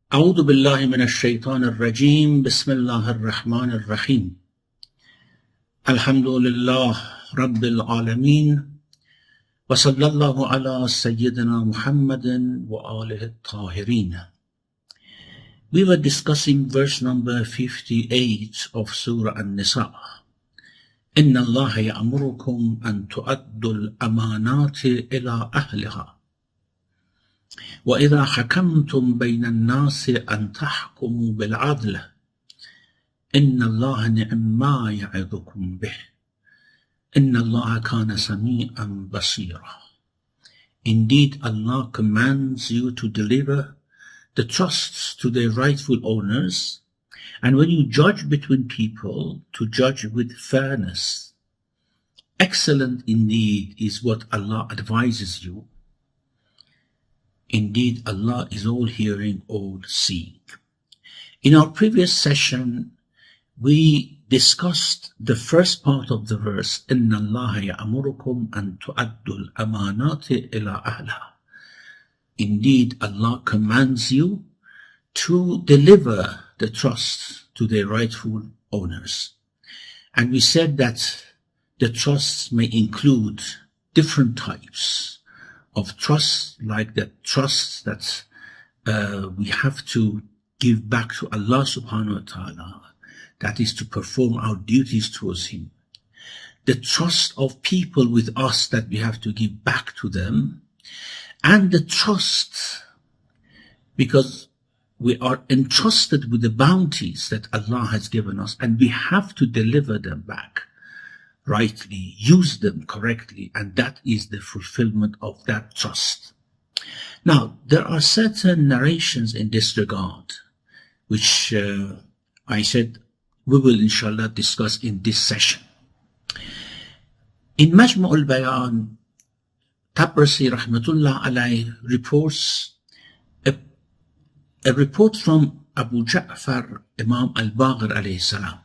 أعوذ بالله من الشيطان الرجيم بسم الله الرحمن الرحيم الحمد لله رب العالمين وصلى الله على سيدنا محمد وآله الطاهرين. We were discussing verse number 58 of Surah Nisa. إن الله يأمركم أن تؤدوا الأمانات إلى أهلها وإذا حكمتم بين الناس أن تحكموا بالعدل إن الله نعم ما يعظكم به إن الله كان سميعا بصيرا. Indeed, Allah commands you to deliver the trusts to their rightful owners, and when you judge between people, to judge with fairness. Excellent indeed is what Allah advises you. Indeed, Allah is all-hearing, all-seeing. In our previous session, we discussed the first part of the verse, إِنَّ اللَّهَ يَأْمُرُكُمْ أَن تُؤَدُّوا الْأَمَانَاتِ إِلَىٰ أَهْلِهَا. Indeed, Allah commands you to deliver the trust to their rightful owners. And we said that the trusts may include different types of trust, like the trust that we have to give back to Allah subhanahu wa ta'ala, that is to perform our duties towards Him. The trust of people with us that we have to give back to them, and the trust because we are entrusted with the bounties that Allah has given us, and we have to deliver them back rightly, use them correctly, and that is the fulfillment of that trust. Now, there are certain narrations in this regard, which I said we will inshallah discuss in this session. In Majmu' al-Bayan, Tabrasi rahmatullah alayh reports a report from Abu Ja'far Imam al-Baqir alayhi salam,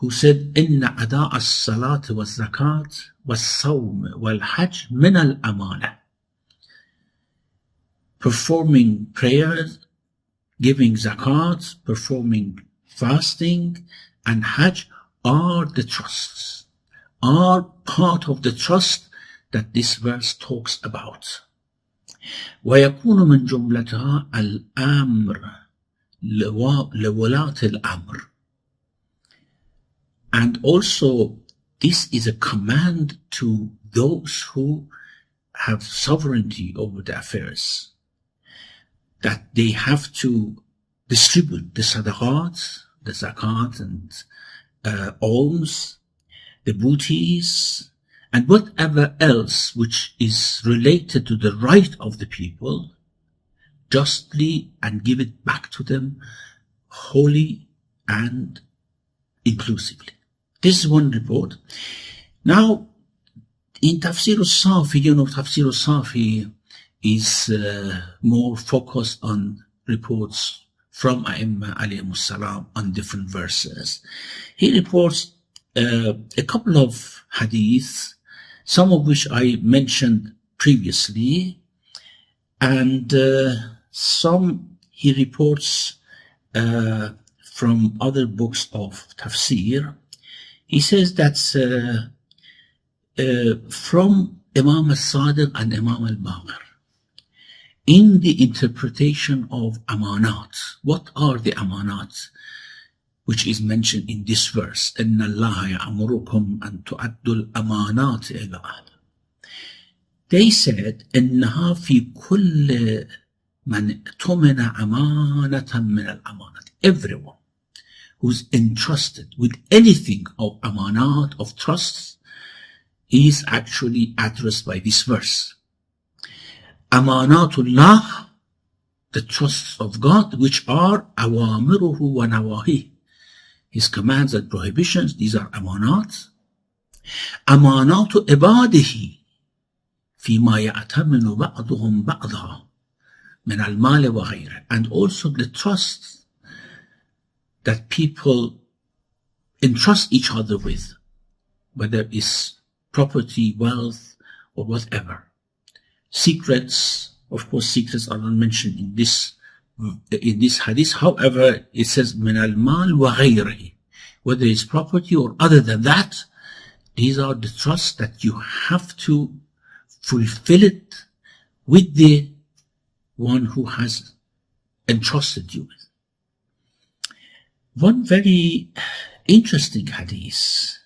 who said, إِنَّ أَدَاءَ الصَّلَاةِ وَالزَّكَاةِ وَالصَّوْمِ وَالْحَجِّ مِنَ الْأَمَانَةِ. Performing prayers, giving zakat, performing fasting, and hajj are the trusts, are part of the trust that this verse talks about. وَيَكُونُ مِنْ جُمْلَتَهَا الْأَمْرِ لَوَلَاةِ الْأَمْرِ. And also, this is a command to those who have sovereignty over the affairs, that they have to distribute the sadaqat, the zakat and alms, the booties, and whatever else which is related to the right of the people, justly, and give it back to them wholly and inclusively. This is one report. Now, in Tafsir of Surah, Tafsir of Surah is more focused on reports from A'imma alayhimus salam on different verses. He reports a couple of hadiths, some of which I mentioned previously, and some he reports from other books of tafsir. He says that from Imam al-Sadiq and Imam al-Baqir, in the interpretation of amanat, what are the amanat which is mentioned in this verse? إِنَّ اللَّهَ يَأْمُرُكُمْ أَن تُؤَدُّوا الْأَمَانَاتِ إِلَىٰ أَهْلِهَا. They said, إِنَّهَا فِي كُلِّ مَنْ اؤْتُمِنَ أَمَانَةً مِنَ الْأَمَانَةِ. Everyone who's entrusted with anything of amanat, of trusts, is actually addressed by this verse. Amanatullah, the trusts of God, which are awamiruhu wa nawahi, His commands and prohibitions, these are amanat. Amanatu ibadihi, fima ya'taminu ba'duhum ba'daha, min al-mal wa ghayr. And also the trusts that people entrust each other with, whether it's property, wealth, or whatever. Secrets, of course, secrets are not mentioned in this in this hadith. However, it says min al-mal wa ghayrihi, whether it's property or other than that. These are the trusts that you have to fulfill it with the one who has entrusted you with. One very interesting hadith,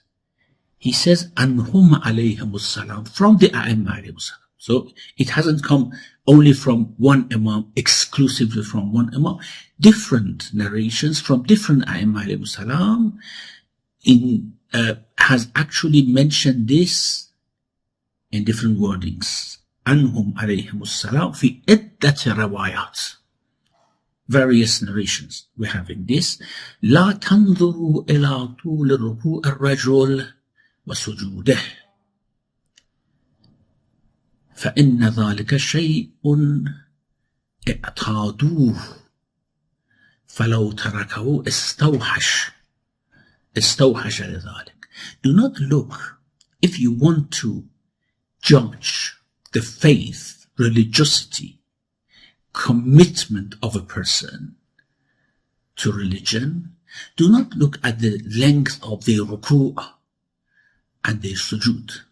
he says, Anhum alayhimus salam, from the A'imma alayhimus salam. So it hasn't come only from one Imam, exclusively from one Imam. Different narrations from different A'imma alayhimus salam has actually mentioned this in different wordings. Anhum alayhimus salam fi iddat rawayat. Various narrations we have in this. لا تنظروا إلى طول ركوع الرجل وسجوده فإن ذلك شيء اعتادوه فلو تركه استوحش لذلك. Do not look, if you want to judge the faith, religiosity, commitment of a person to religion, do not look at the length of their ruku' and their sujood,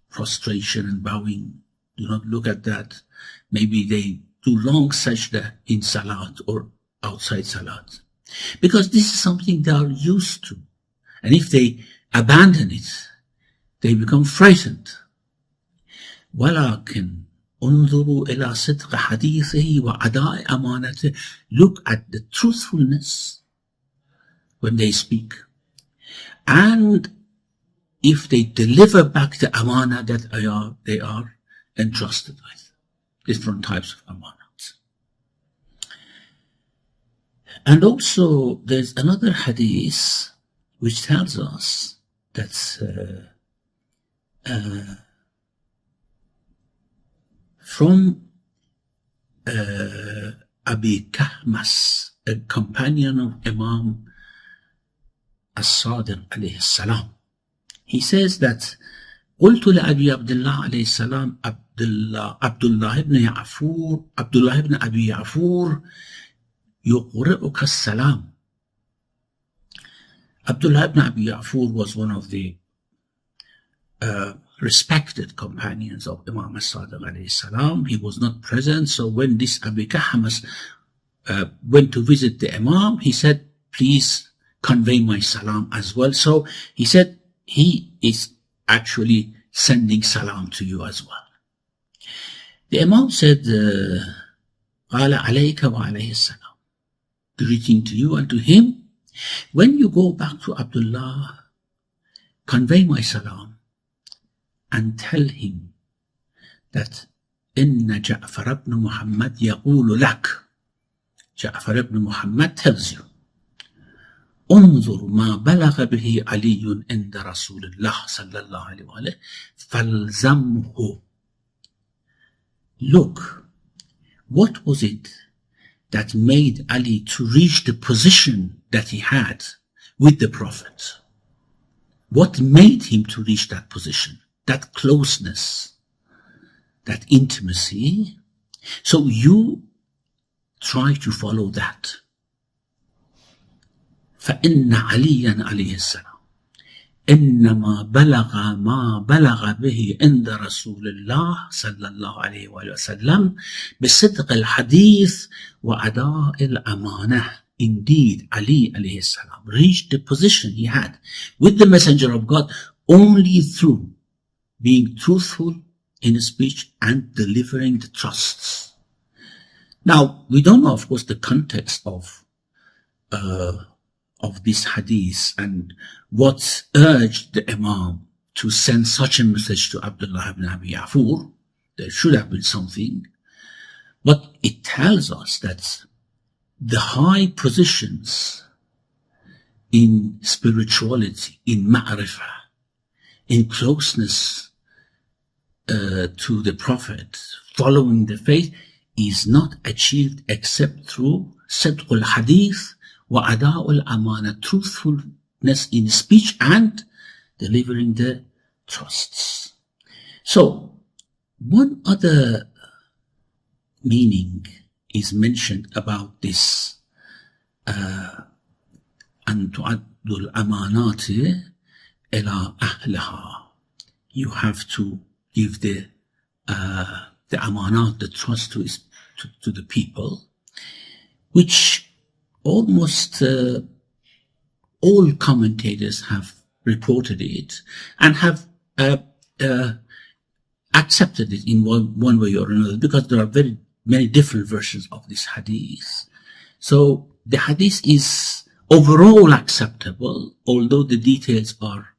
prostration and bowing. Do not look at that. Maybe they do long sajda in salat or outside salat, because this is something they are used to, and if they abandon it, they become frightened. ولكن انظروا إلى صدق حديثه وأداء أمانته. Look at the truthfulness when they speak, and if they deliver back the amana that they are entrusted with, different types of amanat. And also there's another hadith which tells us that from Abi Kahmas, a companion of Imam As-Sadiq alayhi salam. He says that قلت لأبي عبد الله عليه السلام عبد الله بن أبي يعفور يقرئك السلام. Abdullah ibn Abi Ya'fur was one of the respected companions of Imam As-Sadiq alayhi salam. He was not present, so when this Abi Kahmas went to visit the Imam, he said, please convey my salam as well. So he said he is actually sending salam to you as well. The Imam said, قال عليك وعليه السلام, greeting to you and to him. When you go back to Abdullah, convey my salam and tell him that إن جعفر ibn Muhammad يقول لك. Ja'far ibn Muhammad tells you, انظر ما بلغ به علي عند رسول الله صلى الله عليه وآله فالزمه. Look, what was it that made Ali to reach the position that he had with the Prophet? What made him to reach that position, that closeness, that intimacy? So you try to follow that. فإن عليا عليه السلام إنما بلغ ما بلغ به عند رسول الله صلى الله عليه وآله وسلم بصدق الحديث وأداء الأمانة. Indeed, Ali alayhi salam reached the position he had with the Messenger of God only through being truthful in his speech and delivering the trusts. Now, we don't know, of course, the context of this hadith and what urged the Imam to send such a message to Abdullah ibn Abi Ya'fur. There should have been something, but it tells us that the high positions in spirituality, in ma'rifah, in closeness to the Prophet, following the faith, is not achieved except through sidqul hadith wa ada'ul amana, truthfulness in speech and delivering the trusts. So, one other meaning is mentioned about this أن تؤدوا الأمانات إلى أهلها. You have to give the amanat, the trust to the people, which almost all commentators have reported it and have accepted it in one way or another, because there are very many different versions of this hadith. So the hadith is overall acceptable, although the details are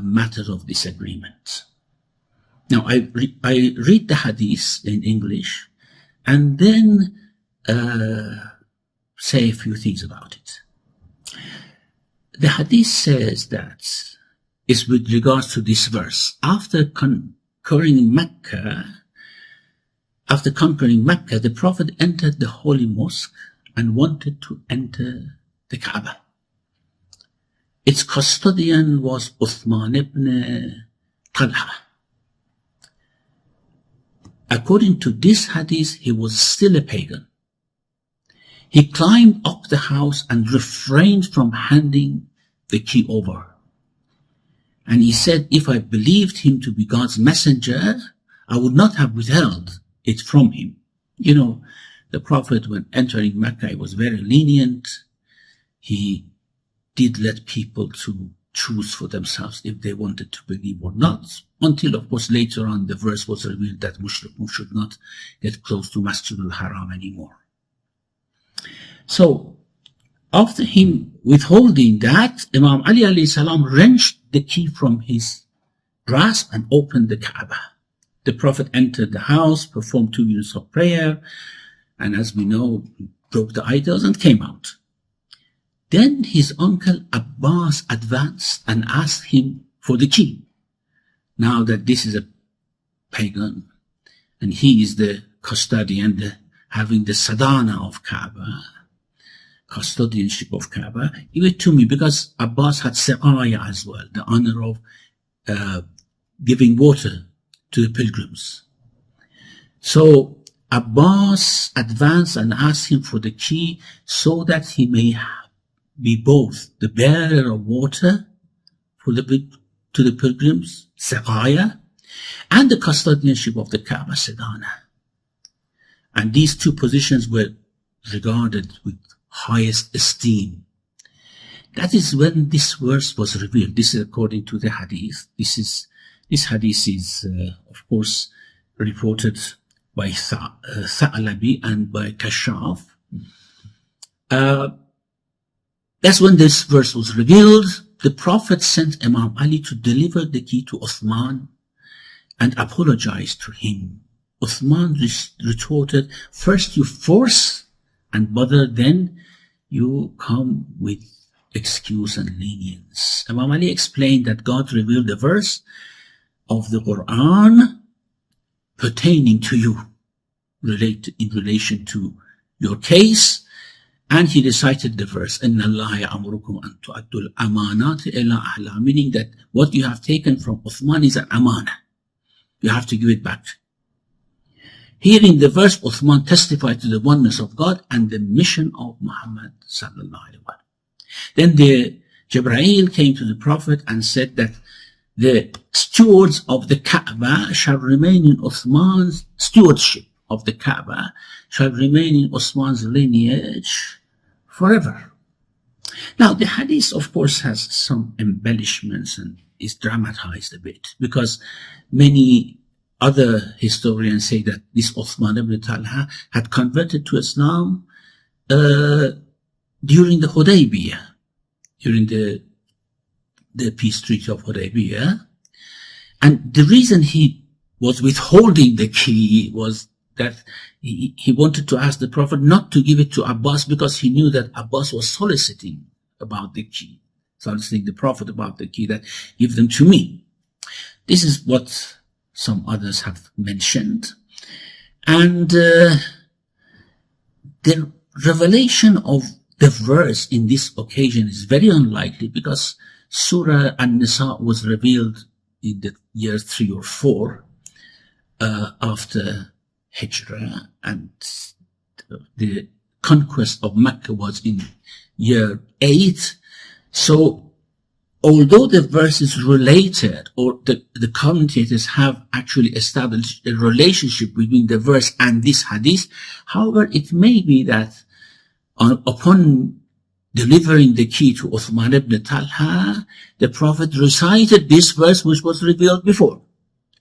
matters of disagreement. Now I read the hadith in English and then say a few things about it. The hadith says that it's with regards to this verse. After conquering Mecca, the Prophet entered the Holy Mosque and wanted to enter the Kaaba. Its custodian was Uthman ibn Talha. According to this hadith, he was still a pagan. He climbed up the house and refrained from handing the key over. And he said, if I believed him to be God's messenger, I would not have withheld it from him. You know, the Prophet, when entering Mecca, he was very lenient. He did let people to choose for themselves if they wanted to believe or not, until, of course, later on the verse was revealed that Mushrikun should not get close to Masjid al-Haram anymore. So, after him withholding that, Imam Ali alayhi salam wrenched the key from his grasp and opened the Kaaba. The Prophet entered the house, performed 2 minutes of prayer, and as we know, broke the idols and came out. Then his uncle Abbas advanced and asked him for the key. Now that this is a pagan, and he is the custodian, having the sadana of Kaaba, custodianship of Kaaba, give it to me, because Abbas had siqaya as well, the honor of giving water to the pilgrims. So Abbas advanced and asked him for the key so that he may be both the bearer of water to the pilgrims, siqaya, and the custodianship of the Kaaba, sadana. And these two positions were regarded with highest esteem. That is when this verse was revealed. This is according to the hadith. This hadith is, of course, reported by Tha'labi and by Kashaf. That's when this verse was revealed. The Prophet sent Imam Ali to deliver the key to Uthman and apologize to him. Uthman retorted, first you force and bother, then you come with excuse and lenience. Imam Ali explained that God revealed the verse of the Quran pertaining to you, in relation to your case, and he recited the verse, إِنَّ اللَّهَ يَأْمُرُكُمْ أَن تُؤَدُّوا الْأَمَانَاتِ إِلَىٰ أَهْلِهَا, meaning that what you have taken from Uthman is an amana. You have to give it back. Hearing the verse, Uthman testified to the oneness of God and the mission of Muhammad sallallahu alaihi wasallam. Then the Jibreel came to the Prophet and said that the stewards of the Kaaba shall remain in Uthman's stewardship of the Kaaba, shall remain in Uthman's lineage forever. Now, the hadith, of course, has some embellishments and is dramatized a bit, because many other historians say that this Uthman ibn Talha had converted to Islam during the Hudaybiyah, during the peace treaty of Hudaybiyah. And the reason he was withholding the key was that he wanted to ask the Prophet not to give it to Abbas, because he knew that Abbas was soliciting about the key, soliciting the Prophet about the key, that give them to me. This is what some others have mentioned. And the revelation of the verse in this occasion is very unlikely, because Surah An-Nisa was revealed in the year 3 or 4 after Hijrah, and the conquest of Mecca was in year 8. So although the verse is related, or the commentators have actually established a relationship between the verse and this hadith, however, it may be that upon delivering the key to Uthman ibn Talha, the Prophet recited this verse which was revealed before.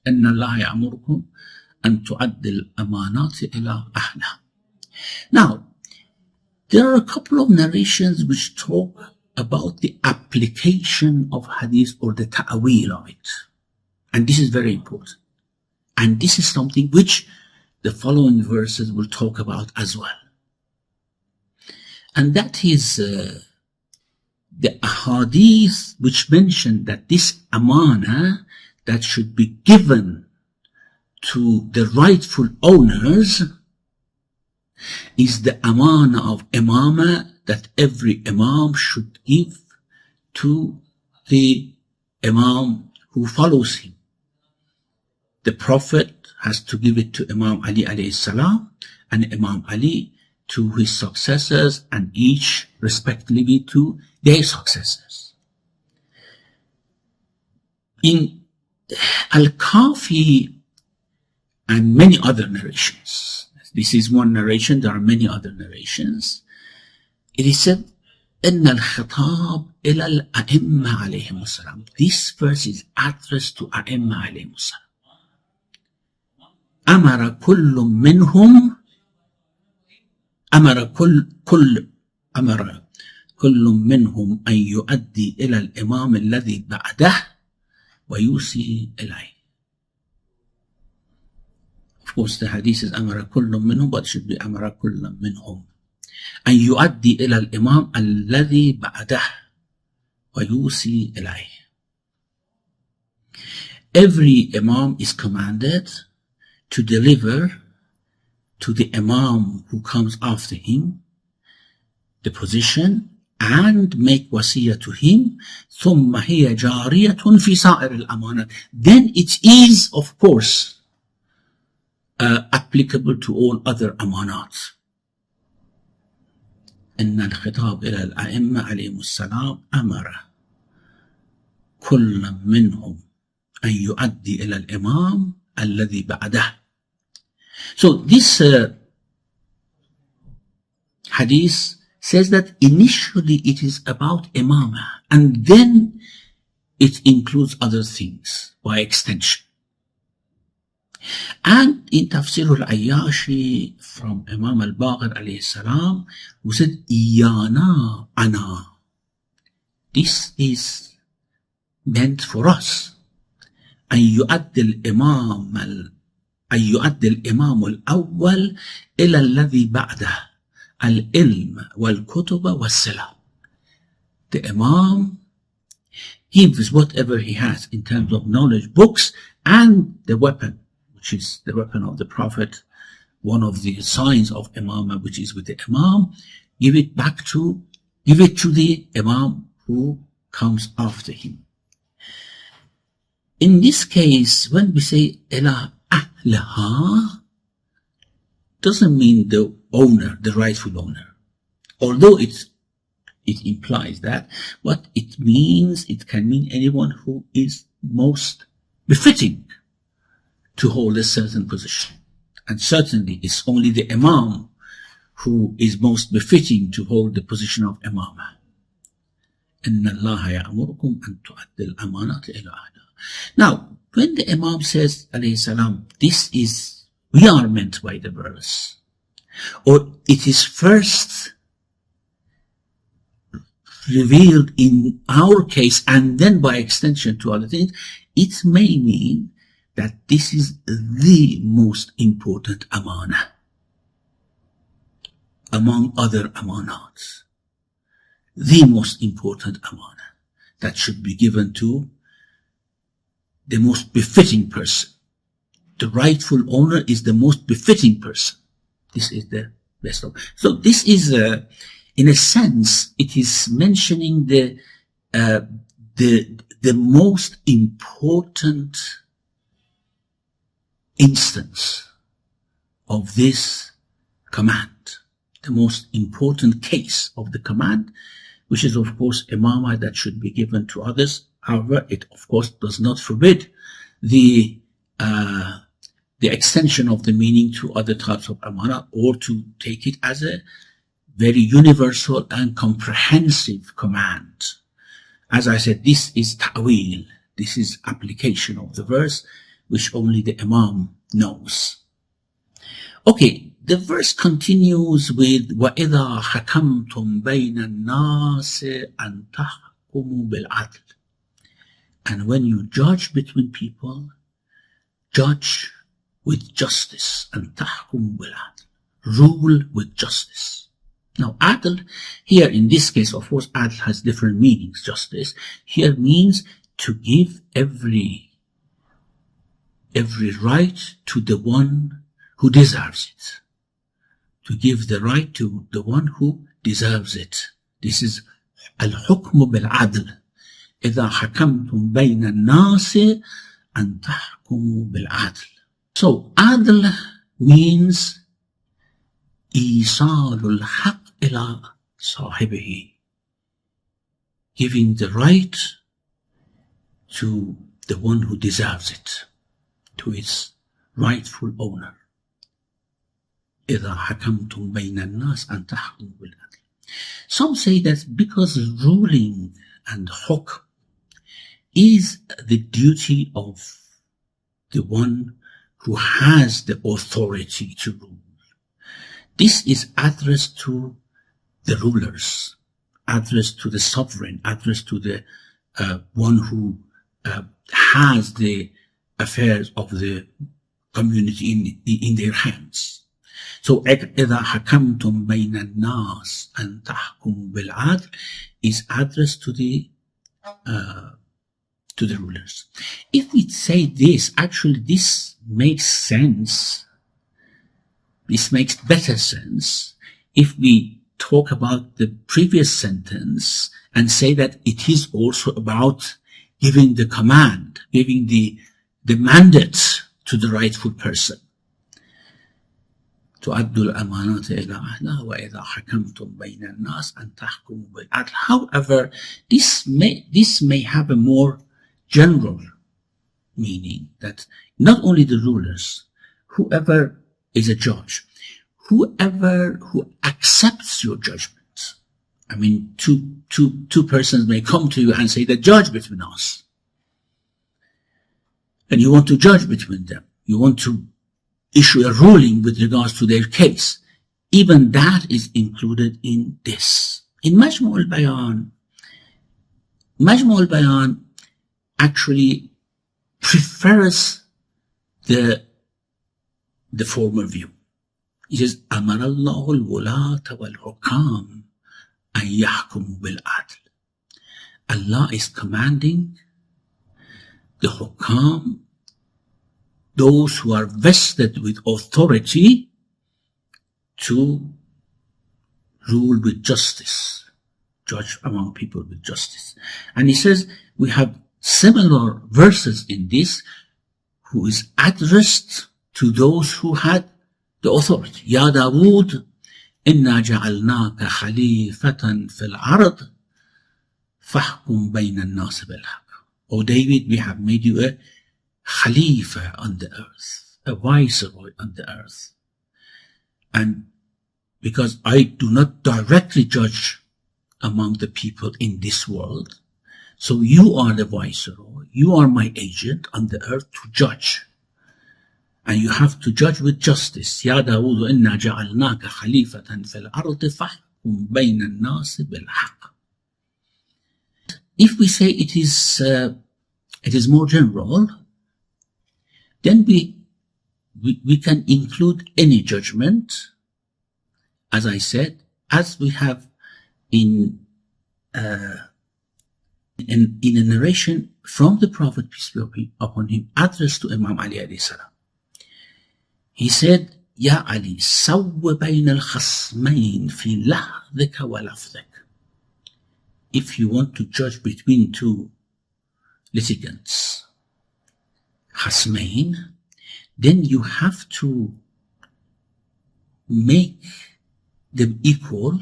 إِنَّ اللَّهَ يَأْمُرُكُمْ أَن تُؤَدِّ الْأَمَانَاتِ إِلَىٰ أَهْلِهَا. Now, there are a couple of narrations which talk about the application of hadith or the ta'wil of it. And this is very important. And this is something which the following verses will talk about as well. And that is the ahadith which mention that this amana that should be given to the rightful owners is the amana of imama that every imam should give to the imam who follows him. The Prophet has to give it to Imam Ali alayhi salam, and Imam Ali to his successors, and each respectively to their successors. In Al-Kafi and many other narrations, this is one narration, there are many other narrations, it is said, إِنَّ الْخِطَابِ إِلَى الْأَئِمَّةِ عَلَيْهِمُ السَّلَامُ. This verse is addressed to A'imma alayhimu salam. أَمَرَ كُلٌّ مِّنْهُمْ أمر كل منهم أن يؤدي إلى الإمام الذي بعده ويوصي إليه. Of course, the hadith is أمر كل منهم, but it should be أمر كل منهم أن يؤدي إلى الإمام الذي بعده ويوصي إليه. Every imam is commanded to deliver to the imam who comes after him the position and make wasiyah to him. ثم هي جارية في سائر الأمانات. Then it is, of course, applicable to all other amanat. إن الخطاب إلى الأئمة عليهم السلام أمر كل منهم أن يؤدي إلى الإمام الذي بعده. So this hadith says that initially it is about imamah, and then it includes other things by extension. And in Tafsir al-Ayyashi from Imam al-Baqir alayhi salam, who said, Iyana ana. This is meant for us. أن يؤدي الإمام الأول إلى الذي بعده العلم والكتب والسلام. The Imam gives whatever he has in terms of knowledge, books, and the weapon, which is the weapon of the Prophet, one of the signs of Imamah, which is with the Imam. Give it to the Imam who comes after him. In this case, when we say إلى أهلها, doesn't mean the owner, the rightful owner, although it implies that, but it can mean anyone who is most befitting to hold a certain position. And certainly it's only the Imam who is most befitting to hold the position of Imamah. إِنَّ اللَّهَ يَأْمُرُكُمْ أَن تُؤَدِّوا الْأَمَانَاتِ إِلَىٰ أَهْلِهَا. Now, when the Imam says, alayhi salam, we are meant by the verse, or it is first revealed in our case and then by extension to other things, it may mean that this is the most important amana among other amanats, the most important amana that should be given to the most befitting person. The rightful owner is the most befitting person. This is the best of. So this is, in a sense, it is mentioning the most important instance of this command. the most important case of the command, which is of course imamah that should be given to others. However, it of course does not forbid the extension of the meaning to other types of amana, or to take it as a very universal and comprehensive command. As I said, this is ta'wil, this is application of the verse, which only the imam knows. Okay, the verse continues with وَإِذَا حَكَمْتُمْ بَيْنَ النَّاسِ أَن تَحْكُمُوا بِالْعَدْلِ. And when you judge between people, judge with justice. أَن تَحْكُمُوا بِالْعَدْلِ. Rule with justice. Now, adl, here in this case, of course, adl has different meanings. Justice here means to give every right to the one who deserves it. To give the right to the one who deserves it. This is al-hukm bil-adl. إِذَا حَكَمْتُمْ بَيْنَ النَّاسِ أَن تَحْكُمُوا بِالْعَدْلِ. So, adl means إِيصَالُ الْحَقِّ إِلَى صَاحِبِهِ. Giving the right to the one who deserves it, to its rightful owner. إِذَا حَكَمْتُمْ بَيْنَ النَّاسِ أَن تَحْكُمُوا بِالْعَدْلِ. Some say that because ruling and hukm is the duty of the one who has the authority to rule, this is addressed to the rulers, addressed to the sovereign, addressed to the one who has the affairs of the community in their hands. So, إِذَا حَكَمْتُمْ بَيْنَ النَّاسِ أَن تَحْكُمُوا بِالْعَدْلِ is addressed to the rulers. If we say this, actually this makes sense. This makes better sense if we talk about the previous sentence and say that it is also about giving the command, giving the mandate to the rightful person. تُؤَدُّوا الْأَمَانَاتِ إِلَى أَهْلِهَا وَإِذَا حَكَمْتُمْ بَيْنَ النَّاسِ أَن تَحْكُمُوا بِالْعَدْلِ. However, this may have a more general meaning, that not only the rulers, whoever is a judge, whoever who accepts your judgment. I mean, two persons may come to you and say that judge between us. And you want to judge between them. You want to issue a ruling with regards to their case. Even that is included in this. In Majmu' al-Bayan actually prefers the former view. It says, أَمَرَ اللَّهُ الْوُلَاةَ وَالْحُكَامَ أَن يَحْكُمُوا بِالْعَدْلِ. Allah is commanding the hukam, those who are vested with authority, to rule with justice, judge among people with justice. And he says, we have similar verses in this, who is addressed to those who had the authority. يا داود إنا جعلناك خليفة في الأرض فاحكم بين الناس بالحق. O David, we have made you a Khalifa on the earth, a viceroy on the earth. And because I do not directly judge among the people in this world, so you are the viceroy, you are my agent on the earth to judge. And you have to judge with justice. يا داود إنا جعلناك خليفة في الأرض فاحكم بين الناس بالحق. If we say it is more general, then we can include any judgment, as I said, as we have in a narration from the Prophet, peace be upon him, addressed to Imam Ali alayhi salam. He said, يا علي سو بين الخصمين في لحظك ولفظك. If you want to judge between two litigants, خصمين, then you have to make them equal,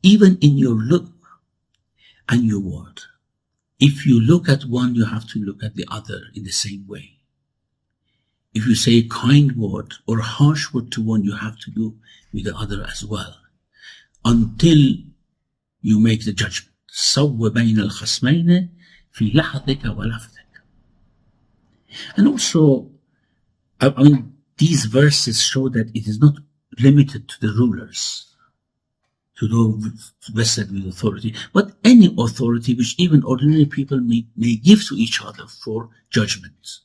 even in your look and your word. If you look at one, you have to look at the other in the same way. If you say a kind word or a harsh word to one, you have to do with the other as well, until you make the judgment. سَوَّ بَيْنَ الْخَصْمَيْنِ فِي لَحْظِكَ وَلَفْظِكَ. And also, I mean, these verses show that it is not limited to the rulers, to those vested with authority, but any authority which even ordinary people may give to each other for judgment.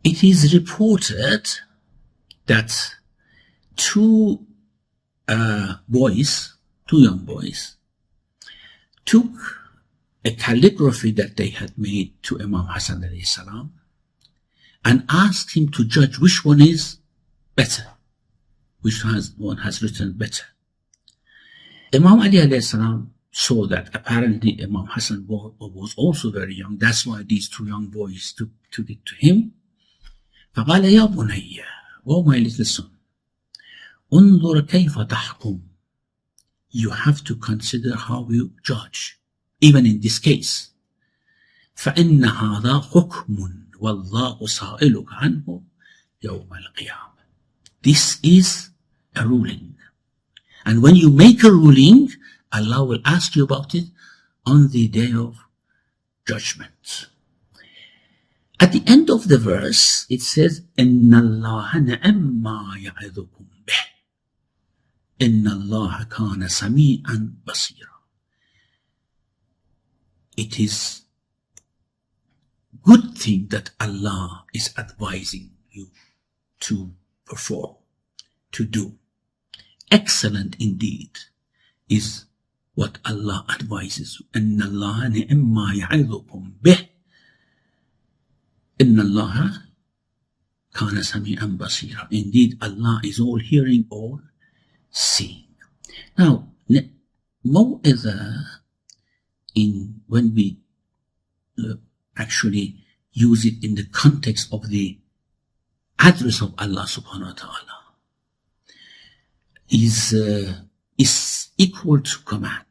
It is reported that two young boys, took a calligraphy that they had made to Imam Hassan alayhi salam and asked him to judge which one is better, which one has written better. Imam Ali alayhi salam saw that apparently Imam Hassan was also very young. That's why these two young boys took it to him. فقال يا بني, oh my little son, انظر كيف تحكم. You have to consider how you judge, even in this case. فإن هذا حكم والله سائلك عنه يوم القيامة. This is a ruling. And when you make a ruling, Allah will ask you about it on the day of judgment. At the end of the verse, it says, إِنَّ اللَّهَ نَعَمَّ مَا يَعِظُكُمْ بِهِ إِنَّ اللَّهَ كَانَ سَمِيعًا بَصِيرًا. It is good thing that Allah is advising you to perform, to do. Excellent indeed is what Allah advises you. إِنَّ اللَّهَ نِعِمَّ مَا يَعِظُكُمْ بِهِ إِنَّ اللَّهَ كَانَ سَمِيعًا بَصِيرًا. Indeed, Allah is all hearing, all seeing. Now, موعظة, when we actually use it in the context of the address of Allah subhanahu wa ta'ala, is equal to command.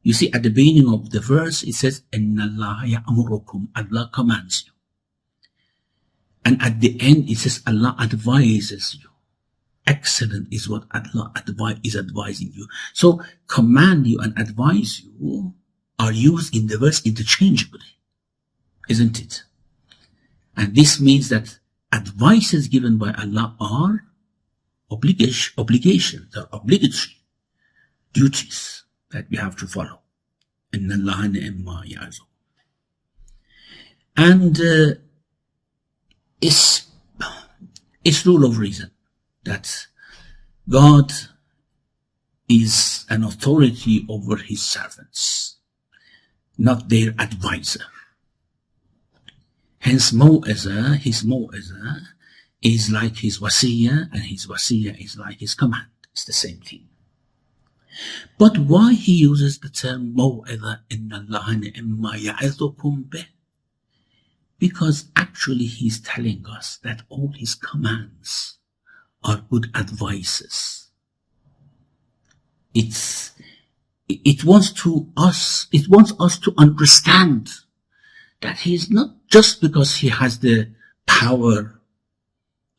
You see, at the beginning of the verse, it says, إِنَّ اللَّهَ يَأْمُرُكُمْ. Allah commands you. And at the end, it says, Allah advises you. Excellent is what Allah is advising you. So, command you and advise you are used in the verse interchangeably, isn't it? And this means that advices given by Allah are obligations, are obligatory duties that we have to follow. إِنَّ اللَّهَ نِعِمَّ مَا يَعِظُكُمْ. And it's rule of reason that God is an authority over his servants, not their advisor. Hence, his mu'azah is like his wasiyah, and his wasiyah is like his command. It's the same thing. But why he uses the term mu'azah, inna Allah ni'imma ya'idhukum bih? Because actually he's telling us that all his commands are good advices. It wants us to understand that he is not just because he has the power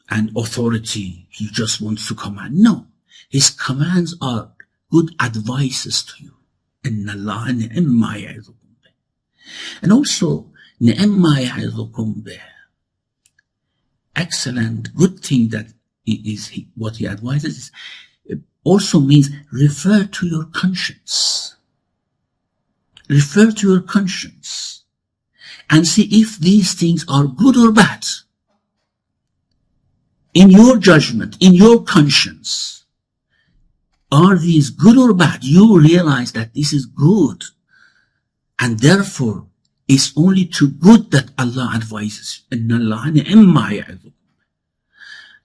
and authority, he just wants to command. No, his commands are good advices to you. Inna Allah ni'imma ya'idhukum bih. And also, ni'imma ya'idhukum bih, excellent, good thing that is what he advises, also means refer to your conscience. Refer to your conscience and see if these things are good or bad. In your judgment, in your conscience, are these good or bad? You realize that this is good, and therefore it's only to good that Allah advises you. Inna Allah ni'imma ya'idhukum.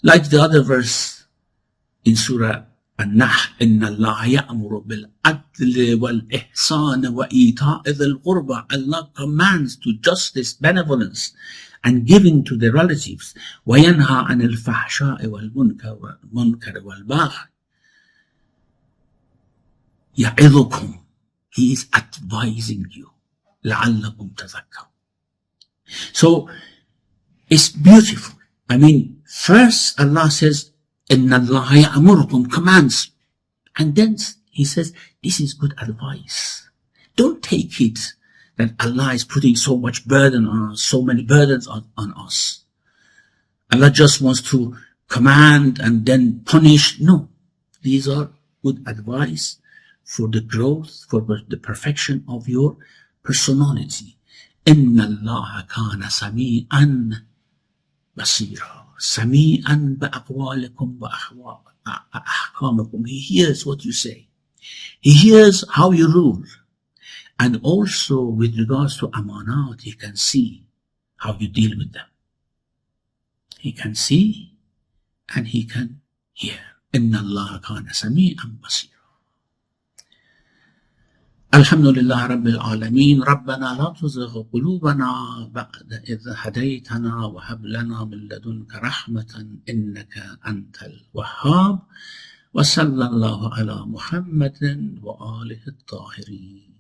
Like the other verse in Surah An-Nahl, Inna Allah ya'muru bil-adli wal-ihsan wa ita'i dhil qurba. Allah commands to justice, benevolence, and giving to the relatives. وَيَنْهَى عَنِ الْفَحْشَاءِ وَالْمُنْكَرِ وَالْبَغْيِ. يعظكم. He is advising you. لعلكم تذكرون. So it's beautiful. I mean, first Allah says, إن الله يأمركم, commands. And then he says, this is good advice. Don't take it that Allah is putting so much burden on us, so many burdens on us. Allah just wants to command and then punish. No. These are good advice for the growth, for the perfection of your personality. إن الله كان سميعا بصيرا. سميعا بأقوالكم وأحكامكم. He hears what you say. He hears how you rule. And also with regards to amanat, he can see how you deal with them. He can see and he can hear. إن الله كان سميعا بصيرا. الحمد لله رب العالمين. ربنا لا تزغ قلوبنا بعد إذ هديتنا وهب لنا من لدنك رحمة إنك أنت الوهاب. وصلى الله على محمد وآله الطاهرين.